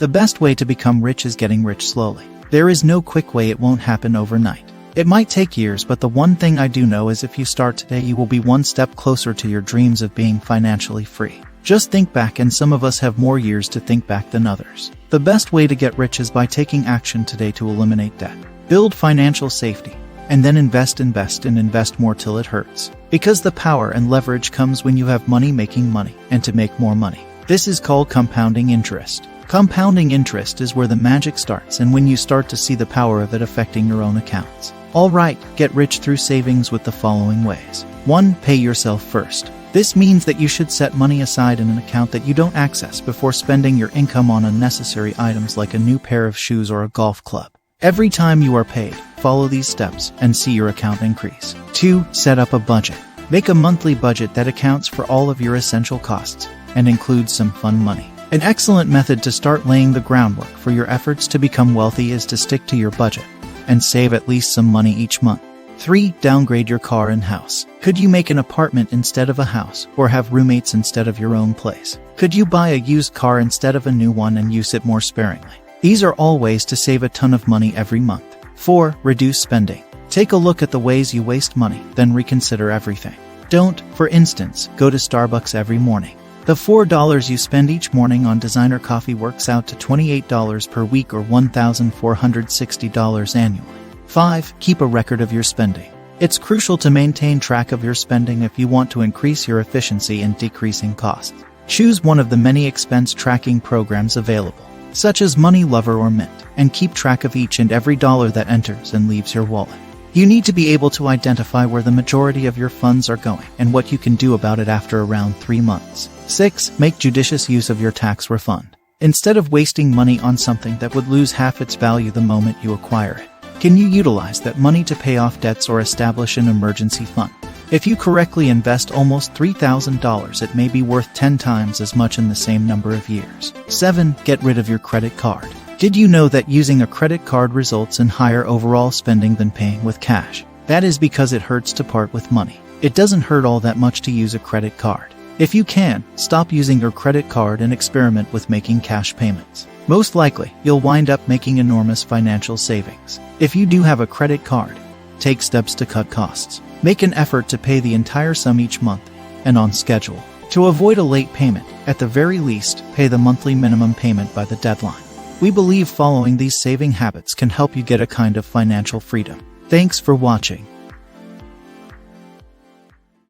The best way to become rich is getting rich slowly. There is no quick way, it won't happen overnight. It might take years, but the one thing I do know is if you start today, you will be one step closer to your dreams of being financially free. Just think back, and some of us have more years to think back than others. The best way to get rich is by taking action today to eliminate debt, build financial safety, and then invest more till it hurts. Because the power and leverage comes when you have money making money, and to make more money. This is called compounding interest. Compounding interest is where the magic starts, and when you start to see the power of it affecting your own accounts. Alright, get rich through savings with the following ways. 1. Pay yourself first. This means that you should set money aside in an account that you don't access before spending your income on unnecessary items like a new pair of shoes or a golf club. Every time you are paid, follow these steps and see your account increase. 2. Set up a budget. Make a monthly budget that accounts for all of your essential costs and includes some fun money. An excellent method to start laying the groundwork for your efforts to become wealthy is to stick to your budget and save at least some money each month. 3. Downgrade your car and house. Could you make an apartment instead of a house, or have roommates instead of your own place? Could you buy a used car instead of a new one and use it more sparingly? These are all ways to save a ton of money every month. 4. Reduce spending. Take a look at the ways you waste money, then reconsider everything. Don't, for instance, go to Starbucks every morning. The $4 you spend each morning on designer coffee works out to $28 per week, or $1,460 annually. 5. Keep a record of your spending. It's crucial to maintain track of your spending if you want to increase your efficiency in decreasing costs. Choose one of the many expense tracking programs available, such as Money Lover or Mint, and keep track of each and every dollar that enters and leaves your wallet. You need to be able to identify where the majority of your funds are going and what you can do about it after around 3 months. 6. Make judicious use of your tax refund. Instead of wasting money on something that would lose half its value the moment you acquire it, can you utilize that money to pay off debts or establish an emergency fund? If you correctly invest almost $3,000, it may be worth 10 times as much in the same number of years. 7. Get rid of your credit card. Did you know that using a credit card results in higher overall spending than paying with cash? That is because it hurts to part with money. It doesn't hurt all that much to use a credit card. If you can, stop using your credit card and experiment with making cash payments. Most likely, you'll wind up making enormous financial savings. If you do have a credit card, take steps to cut costs. Make an effort to pay the entire sum each month and on schedule. To avoid a late payment, at the very least, pay the monthly minimum payment by the deadline. We believe following these saving habits can help you get a kind of financial freedom. Thanks for watching.